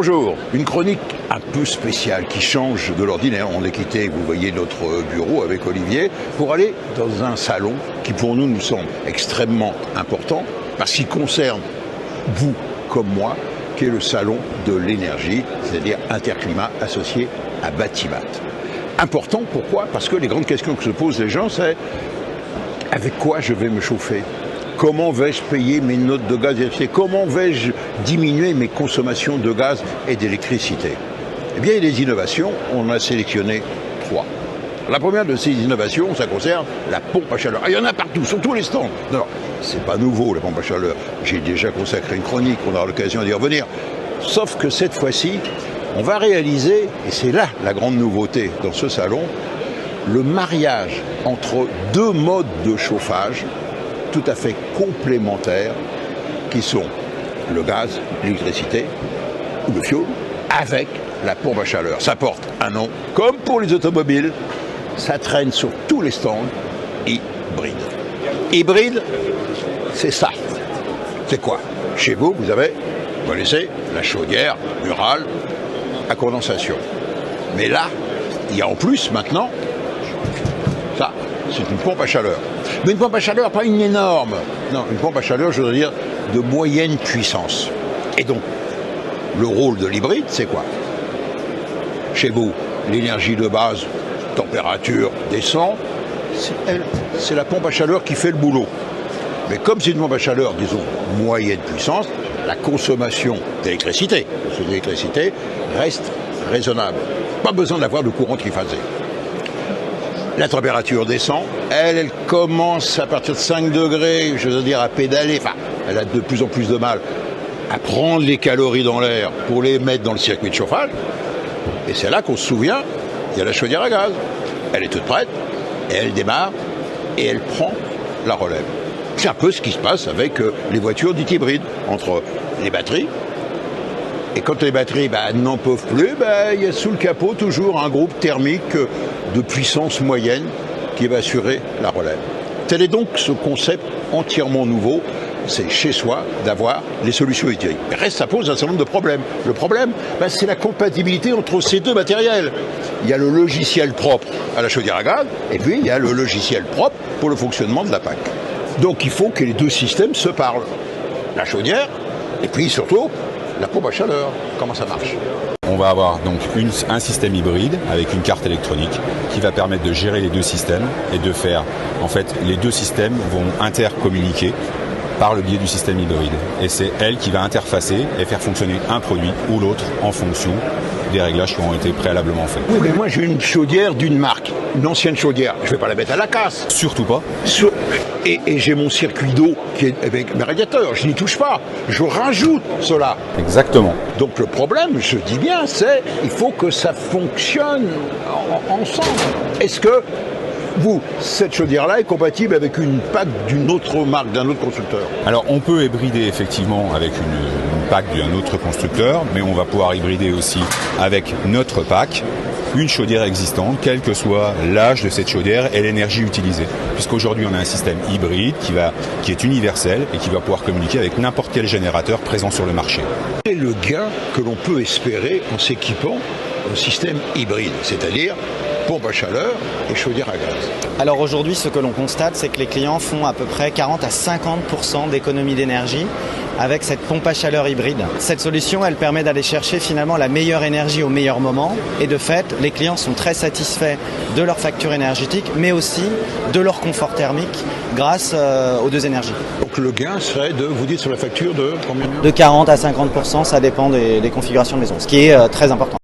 Bonjour, une chronique un peu spéciale qui change de l'ordinaire. On est quitté, vous voyez, notre bureau avec Olivier pour aller dans un salon qui pour nous semble extrêmement important parce qu'il concerne vous comme moi, qui est le salon de l'énergie, c'est-à-dire Interclimat associé à Batimat. Important, pourquoi? Parce que les grandes questions que se posent les gens, c'est avec quoi je vais me chauffer? Comment vais-je payer mes notes de gaz et d'électricité? Comment vais-je diminuer mes consommations de gaz et d'électricité? Eh bien, il y a des innovations, on en a sélectionné 3. La première de ces innovations, ça concerne la pompe à chaleur. Il y en a partout, sur tous les stands. Non, c'est pas nouveau, la pompe à chaleur. J'ai déjà consacré une chronique, on aura l'occasion d'y revenir. Sauf que cette fois-ci, on va réaliser, et c'est là la grande nouveauté dans ce salon, le mariage entre deux modes de chauffage tout à fait complémentaires qui sont le gaz, l'électricité ou le fioul avec la pompe à chaleur. Ça porte un nom, comme pour les automobiles, ça traîne sur tous les stands, hybride. Hybride, c'est ça. C'est quoi? Chez vous, vous connaissez la chaudière murale à condensation. Mais là, il y a en plus maintenant, ça, c'est une pompe à chaleur. Mais une pompe à chaleur, pas une énorme. Non, une pompe à chaleur, je veux dire, de moyenne puissance. Et donc, le rôle de l'hybride, c'est quoi? Chez vous, l'énergie de base, température descend, c'est la pompe à chaleur qui fait le boulot. Mais comme c'est une pompe à chaleur, disons, moyenne puissance, la consommation d'électricité reste raisonnable. Pas besoin d'avoir de courant triphasé. La température descend, elle commence à partir de 5 degrés, je veux dire, à pédaler, enfin, elle a de plus en plus de mal à prendre les calories dans l'air pour les mettre dans le circuit de chauffage. Et c'est là qu'on se souvient, il y a la chaudière à gaz. Elle est toute prête, et elle démarre, et elle prend la relève. C'est un peu ce qui se passe avec les voitures dites hybrides, entre les batteries. Et quand les batteries n'en peuvent plus, il y a sous le capot toujours un groupe thermique de puissance moyenne qui va assurer la relève. Tel est donc ce concept entièrement nouveau, c'est chez soi d'avoir les solutions hybrides. Mais reste, ça pose un certain nombre de problèmes. Le problème, c'est la compatibilité entre ces deux matériels. Il y a le logiciel propre à la chaudière à gaz, et puis il y a le logiciel propre pour le fonctionnement de la PAC. Donc il faut que les deux systèmes se parlent. La chaudière, et puis surtout, la pompe à chaleur, comment ça marche? On va avoir donc un système hybride avec une carte électronique qui va permettre de gérer les deux systèmes et de faire, en fait, les deux systèmes vont intercommuniquer par le biais du système hybride. Et c'est elle qui va interfacer et faire fonctionner un produit ou l'autre en fonction des réglages qui ont été préalablement faits. Oui, mais moi j'ai une chaudière d'une marque, une ancienne chaudière. Je ne vais pas la mettre à la casse. Surtout pas. Et j'ai mon circuit d'eau qui est avec mes radiateurs. Je n'y touche pas. Je rajoute cela. Exactement. Donc le problème, je dis bien, c'est il faut que ça fonctionne ensemble. Est-ce que cette chaudière-là est compatible avec une PAC d'une autre marque, d'un autre constructeur? Alors on peut hybrider effectivement avec une PAC d'un autre constructeur, mais on va pouvoir hybrider aussi avec notre PAC, une chaudière existante, quel que soit l'âge de cette chaudière et l'énergie utilisée. Puisqu'aujourd'hui on a un système hybride qui est universel et qui va pouvoir communiquer avec n'importe quel générateur présent sur le marché. Quel est le gain que l'on peut espérer en s'équipant au système hybride, c'est-à-dire pompe à chaleur et chaudière à gaz? Alors aujourd'hui, ce que l'on constate, c'est que les clients font à peu près 40 à 50% d'économie d'énergie avec cette pompe à chaleur hybride. Cette solution, elle permet d'aller chercher finalement la meilleure énergie au meilleur moment. Et de fait, les clients sont très satisfaits de leur facture énergétique, mais aussi de leur confort thermique grâce aux deux énergies. Donc le gain serait vous dites sur la facture de combien? De 40 à 50%, ça dépend des configurations de maison, ce qui est très important.